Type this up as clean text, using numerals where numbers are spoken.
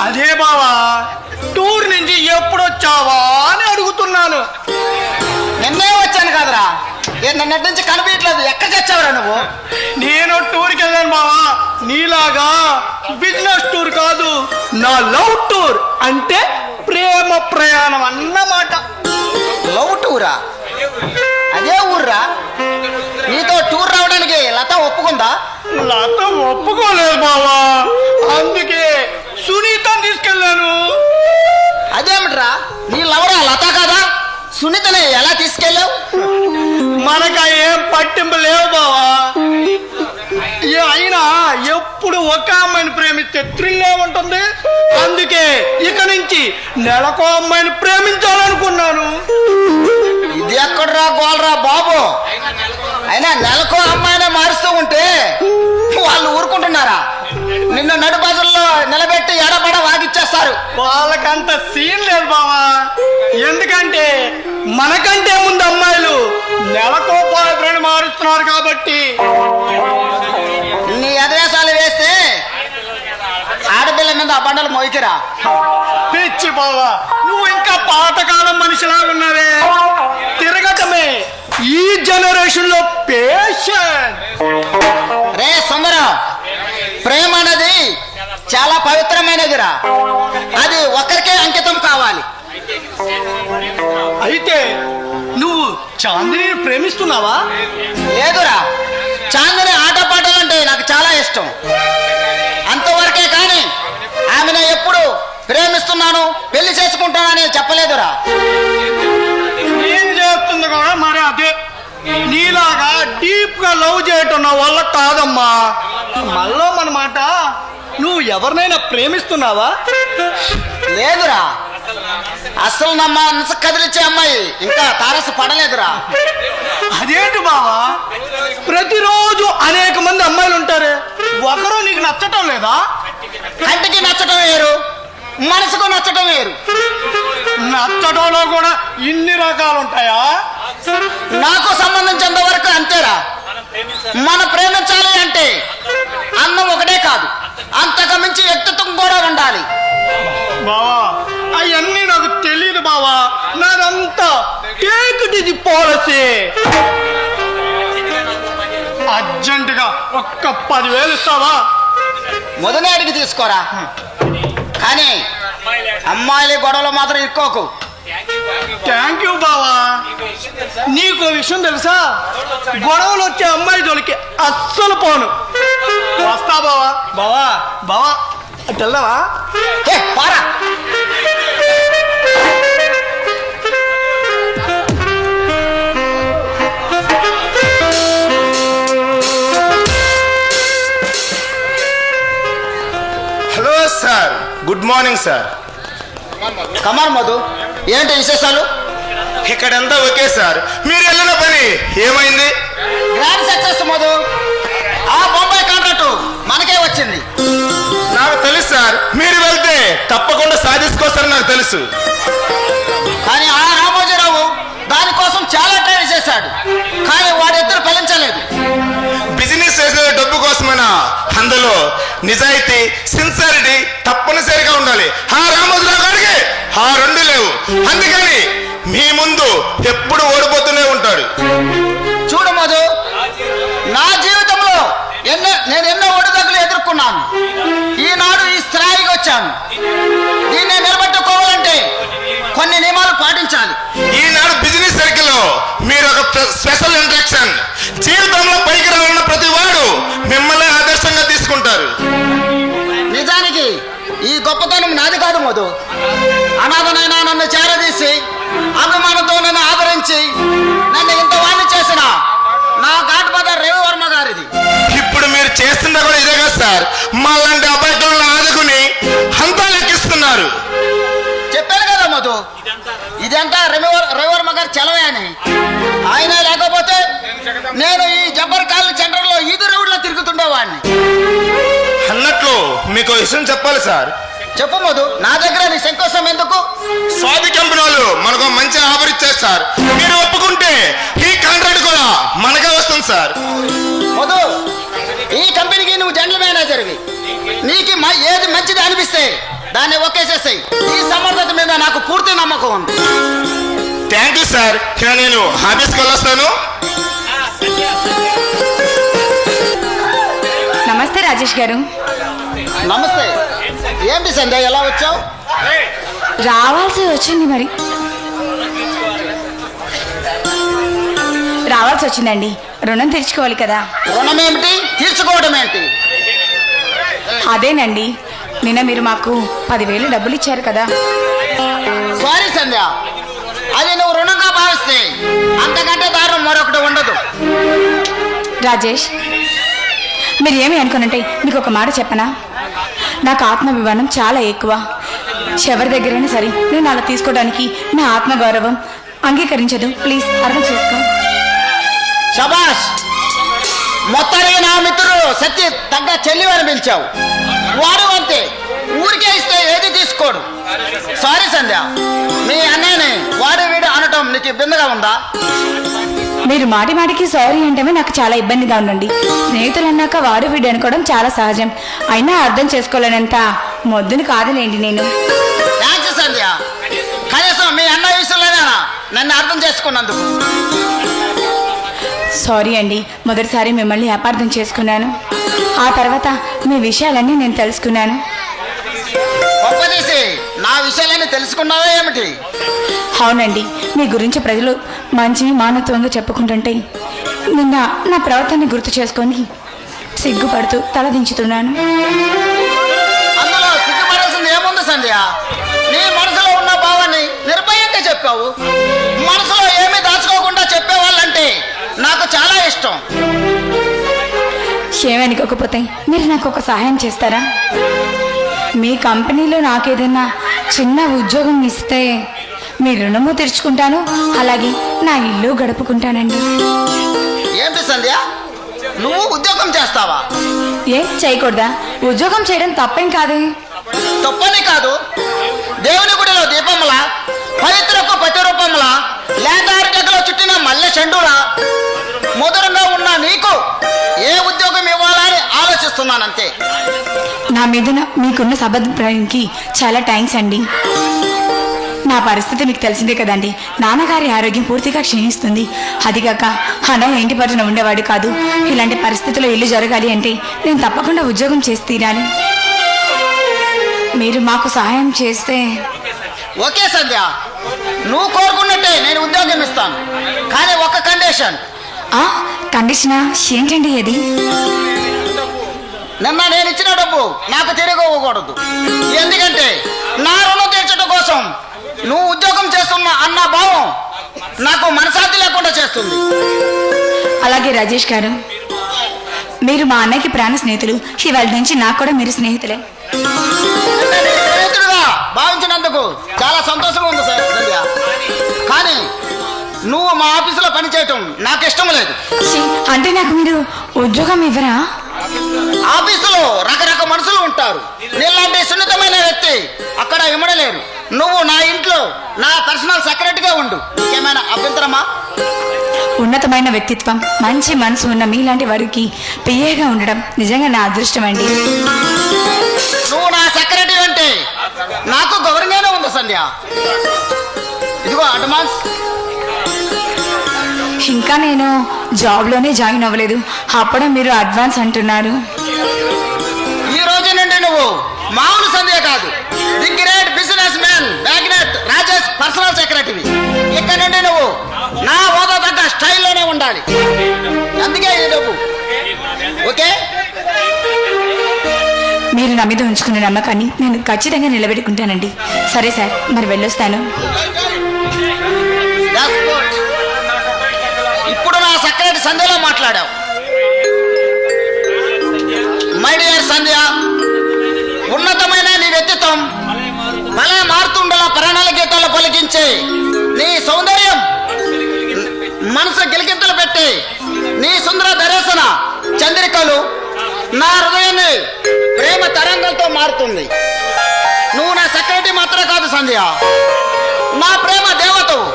అదే బావా, టూర్ నుంచి ఎప్పుడు వచ్చావా అని అడుగుతున్నాను. నిన్నే వచ్చాను కదరా, నిన్నటి నుంచి కనిపించలేదు. ఎక్కడ చచ్చావురా నువ్వు? నేను టూర్కి వెళ్ళాను బావా, నీలాగా బిజినెస్ టూర్ కాదు, నా లవ్ టూర్. అంటే ప్రేమ ప్రయాణం అన్నమాట. లవ్ టూరా? అదే ఊర్రా. నీతో టూర్ రావడానికి లత ఒప్పుకుందా? లత ఒప్పుకోలేదు బావా, అందుకే సునీతని తీసుకెళ్ళాను. అదేమిట్రా, నీ లవరా లత కదా? సునీతని ఎలా తీసుకెళ్ళావు? మనకు ఏం పట్టింపు లేవు బావా. అయినా ఎప్పుడు ఒక అమ్మాయిని ప్రేమిస్తే థ్రిల్లే ఉంటుంది. అందుకే ఇక నుంచి నెలకో అమ్మాయిని ప్రేమించాలనుకున్నాను. ఇది ఎక్కడరా గోల్రా బాబు? అయినా నెలకో అమ్మాయినే మారుస్తూ ఉంటే వాళ్ళు ఊరుకుంటున్నారా? నిన్ను నడుబజల్లో నిలబెట్టి ఎడబడ వాగిచ్చేస్తారు. వాళ్ళకంత సీన్ లేదు బావా, ఎందుకంటే మనకంటే ముందు అమ్మాయిలు నెలకో బాయ్ ఫ్రెండ్ మారుస్తున్నారు కాబట్టి. నీ అదేశాలు వేస్తే ఆడపిల్ల మీద ఆ బండలు మోయికిరా. పిచ్చి బావా, నువ్వు ఇంకా పాతకాలం మనిషిలాగా ఉన్నావే. తిరగటమే ఈ జనరేషన్ లో పేషెంట్. రే సుందరం, ప్రేమ అనేది చాలా పవిత్రమైనదిరా. అది ఒకరికే అంకితం కావాలి. అయితే నువ్వు చాందిని ప్రేమిస్తున్నావా? లేదురా, చాందిని ఆటపాటలంటే నాకు చాలా ఇష్టం. అంతవరకే కానీ ఆమెను ఎప్పుడు ప్రేమిస్తున్నాను, పెళ్లి చేసుకుంటానని చెప్పలేదురా. ఏం చేస్తుంది కూడా మరి అదే. నీలాగా డీప్ గా లవ్ చేయటం నా వల్ల కాదమ్మా. మళ్ళీ మన మాట, నువ్వు ఎవరినైనా ప్రేమిస్తున్నావా? లేదురా, అసలు నా మనసు కదిలిచ్చే అమ్మాయి ఇంకా తారసు పడలేదురా. అదేంటి బావా, ప్రతిరోజు అనేక మంది అమ్మాయిలు ఉంటారే, ఒకరు నీకు నచ్చటం లేదా? కంటికి నచ్చటం వేరు, మనసుకు నచ్చటం వేరు. నచ్చటంలో కూడా ఇన్ని రకాలు ఉంటాయా? నాకు సంబంధించినంత వరకు అంతేరా. మనం ప్రేమించాలి అంటే అన్నం ఒకటే కాదు, అంతకు మించి వ్యక్తిత్వం కూడా ఉండాలి. బావా, అవన్నీ నాకు తెలియదు బావా. నాదంతా టేక్ ఇది పాలసీ. అర్జెంటుగా ఒక్క 10,000 ఇస్తావా? మొదనేటికి తీసుకోరా, కానీ అమ్మాయిల గొడవలు మాత్రం ఇక్కోకు. థ్యాంక్ యూ బావా. నీకు విషయం తెలుసా, గొడవలు వచ్చే అమ్మాయి జోలికి అస్సలు పోను. వస్తా బావా. బావా బావా, అటు వెళ్దావా? పారా. Hello sir, good morning sir. Come on Madhu, ఏంటి విశేషాలు? ఇక్కడంతా ఓకే సార్. మీరు వెళ్ళిన పని ఏమైంది? Grand success Madhu. ఆ బొంబాయి కాంట్రాక్టు మనకే వచ్చింది. నాకు తెలుసు సార్, మీరు వెళ్తే తప్పకుండా సాధించుకోస్తారని నాకు తెలుసు. కానీ ఆ రామోజీరావు దానికోసం చాలా ట్రై చేశాడు, కానీ వాడిద్దరు ఫలించలేదు. బిజినెస్ చేసే డబ్బు కోసమైనా అందులో నిజాయితీ, సిన్సియారిటీ తప్పనిసరిగా ఉండాలి. ఆ రామోజీరావు గారికి ఆ రెండు లేవు. అందుకని మీ ముందు ఎప్పుడు ఓడిపోతూనే ఉంటాడు. చూడు మధు, నా జీవితంలో నేను ఎన్నో ఒడిదొడుకులు ఎదుర్కొన్నాను. ఈనాడు ఈ స్థాయికి వచ్చాను. దీన్ని నిలబెట్టుకోవాలంటే కొన్ని నియమాలు పాటించాలి. ఈనాడు బిజినెస్ సర్కిల్ లో మీరు ఒక స్పెషల్ ఇంట్రాక్షన్. జీవితంలో పైకి రావాలన్న ప్రతి వాడు మిమ్మల్ని ఆదర్శంగా తీసుకుంటారు. నిజానికి ఈ గొప్పతనం నాది కాదు మధు. అనాథనైనా నన్ను చేరదీసి అభిమానంతో నన్ను ఆదరించి నన్ను ఇంత వాణ్ణి చేసిన నా గాడ్ ఫాదర్ రవివర్మ గారిది. ఇప్పుడు మీరు చేస్తున్నా కూడా ఇదే కదా సార్. మాలాంటి అబ్బాయిలను ఆదుకుని అంతా లెక్కిస్తున్నారు. చెప్పాను కదా మధు, ఇదంతా రవివర్మ గారు చలవే అని. ఆయన లేకపోతే నేను ఈ జబ్బర్ కాలనీ సెంటర్లో ఈదు రోడ్లో తిరుగుతుండేవాడిని. అన్నట్లు మీకు విషయం చెప్పాలి సార్. చెప్పు మధు, నా దగ్గర నీ సంకోచం ఎందుకు? స్వాతి కంపెనీ వాళ్ళు మనకు మంచి ఆఫర్ ఇచ్చారు సార్. మీరు ఒప్పుకుంటే ఈ కాంట్రాక్ట్ కూడా మనకే వస్తుంది సార్. మధు, ఈ కంపెనీకి నువ్వు జనరల్ మేనేజర్వి. నీకు ఏది మంచిది అనిపిస్తే దాన్ని ఒకేసేసాయి. ఈ సమర్థత మీద నాకు పూర్తి నమ్మకం ఉంది. Thank you sir. ఇక నేను ఆఫీస్కి వెళ్ళొస్తాను. నమస్తే రాజేష్ గారు. నమస్తే. ఏంటి సంధ్య, ఎలా వచ్చావు? రావాల్సి వచ్చింది, మరి రావాల్సి వచ్చిందండి. రుణం తీర్చుకోవాలి కదా. రుణం ఏమిటి, తీర్చుకోవడం ఏంటి? అదేనండి, నిన్న మీరు మాకు 10,000 డబ్బులు ఇచ్చారు కదా. సారీ సంధ్య, అది నువ్వు రుణంగా భావిస్తే అంతకంటే దారుణం మరొకటి ఉండదు. రాజేష్, మీరు ఏమి అనుకునంటే మీకు ఒక మాట చెప్పనా? నాకు ఆత్మాభిమానం చాలా ఎక్కువ. ఎవరి దగ్గరైనా సరే నేను అలా తీసుకోవడానికి నా ఆత్మగౌరవం అంగీకరించదు. ప్లీజ్ అర్థం చేసుకో. శబాష్, మొత్తానికి నా మిత్రుడు సత్య తగ్గ చెల్లి అనిపించావు. వాడు అంతే, ఊరికే ఇస్తే ఏది తీసుకోడు. సారీ సంధ్య, మీ అన్నయ్యని వాడు వీడు అనటం నీకు ఇబ్బందిగా ఉందా? మీరు మాటి మాటికి సారీ అంటేనే నాకు చాలా ఇబ్బందిగా ఉండండి. స్నేహితులు అన్నాక వాడు వీడు అనుకోవడం చాలా సహజం. అయినా అర్థం చేసుకోలేనంత మొద్దుని కాదులేండి నేను. థ్యాంక్స్ సంధ్య, కనీసం మీ అన్న విషయంలోనేనా నన్ను అర్థం చేసుకున్నందుకు. సారీ అండి, మొదటిసారి మిమ్మల్ని అపార్థం చేసుకున్నాను. ఆ తర్వాత మీ విషయాలన్నీ నేను తెలుసుకున్నాను. గొప్పదీసి నా విషయాలన్నీ తెలుసుకున్నావా ఏమిటి? అవునండి, మీ గురించి ప్రజలు మంచి మానవత్వంగా చెప్పుకుంటుంటే నిన్న నా ప్రవర్తనని గుర్తు చేసుకొని సిగ్గుపడుతూ తలదించుతున్నాను. అందులో సిగ్గుపడాల్సింది ఏముంది సంధ్య? నీ మనసులో ఉన్న భావాన్ని నిర్భయంగా చెప్పావు. మనసులో ఏమీ దాచుకోకుండా చెప్పేవాళ్ళంటే నాకు చాలా ఇష్టం. ఏమనుకోకపోతే మీరు నాకు ఒక సహాయం చేస్తారా? మీ కంపెనీలో నాకేదైనా చిన్న ఉద్యోగం ఇస్తే మీ రుణము తెరుచుకుంటాను, అలాగే నా ఇల్లు గడుపుకుంటానండి. ఏంటి సంధ్య, నువ్వు ఉద్యోగం చేస్తావా? ఏం చేయకూడదా? ఉద్యోగం చేయడం తప్పేం కాదే. తప్పని కాదు, దేవుని గుడిలో దీపములా, పవిత్రకు ప్రతిరూపములా, లేదారికలో చుట్టిన మల్లె చెండులా మధురంగా ఉన్న నీకు ఏ ఉద్యోగం ఇవ్వాలని ఆలోచిస్తున్నానంతే. నా మీద మీకున్న సభాభిప్రాయానికి చాలా థ్యాంక్స్ అండి. నా పరిస్థితి మీకు తెలిసిందే కదండి. నాన్నగారి ఆరోగ్యం పూర్తిగా క్షీణిస్తుంది. అదిగాక అన్నయ్య ఇంటి పట్టున ఉండేవాడు కాదు. ఇలాంటి పరిస్థితుల్లో ఇల్లు జరగాలి అంటే నేను తప్పకుండా ఉద్యోగం చేసి తీరాలి. మీరు మాకు సహాయం చేస్తే. ఓకే సంధ్య, నువ్వు కోరుకున్నట్టే నేను ఉద్యోగం ఇస్తాను. కానీ ఒక కండిషన్. కండిషనా? ఏంటండి అది? నిన్న నేను ఇచ్చిన డబ్బు నాకు తిరిగి ఇవ్వకూడదు. ఎందుకంటే నా రుణం తీర్చడం కోసం నువ్వు ఉద్యోగం చేస్తున్న అన్న భావం నాకు మనశాంతి లేకుండా చేస్తుంది. అలాగే రాజేష్ గారు, మీరు మా అన్నయ్యకి ప్రాణ స్నేహితులు. ఇవాళ నుంచి నాకు కూడా మీరు స్నేహితులే. స్నేహితుడుగా భావించినందుకు చాలా సంతోషంగా ఉంది సార్ సంధ్య. కానీ నువ్వు మా ఆఫీసులో పనిచేయటం నాకు ఇష్టం లేదు. అంటే నాకు మీరు ఉద్యోగం ఇవ్వరా? ఆఫీసులో రకరకాల మనుషులు ఉంటారు. నీలాంటి సున్నితమైన వ్యక్తి అక్కడ ఇమ్మడలేరు. నువ్వు నా ఇంట్లో నా పర్సనల్ సెక్రటరీగా ఉండు. ఏమైనా అభ్యంతరమా? ఉన్నతమైన వ్యక్తిత్వం, మంచి మనసు ఉన్న మీలాంటి వారికి పిఏగా ఉండడం నిజంగా నా అదృష్టం అండి. నువ్వు నా సెక్రటరీ అంటే నాకు గౌరవంగానే ఉంది సంధ్య. ఇదిగో అడ్వాన్స్. ఇంకా నేను జాబ్లోనే జాయిన్ అవ్వలేదు, అప్పుడే మీరు అడ్వాన్స్ అంటున్నారు. ఈ రోజు నుండి నువ్వు మామూలు సంధ్య కాదు, the great business man magnate Rajesh personal secretary. ఇక్కడ నుండి నువ్వు నా హోదా తగ్గ స్టైల్లోనే ఉండాలి. అందుకే ఈ డబ్బు. ఓకే, మీరు నా మీద ఉంచుకున్న నమ్మకాన్ని నేను ఖచ్చితంగా నిలబెట్టుకుంటానండి. సరే సార్, మరి వెళ్ళొస్తాను. ఇప్పుడు నా సెక్రటరీ సంధ్యలో మాట్లాడావు. మై డియర్ సంధ్య, ఉన్నతమైన నీ వ్యక్తిత్వం భలే మారుతుండలా ప్రాణాల గీతాలు పలికించే నీ సౌందర్యం, మనసు గిలికింతలు పెట్టి నీ సుందర దర్శన చంద్రికలు నా హృదయాన్ని ప్రేమ తరంగంతో మారుతుంది. నువ్వు నా సెక్రటరీ మాత్రమే కాదు సంధ్య, నా ప్రేమ దేవతవు.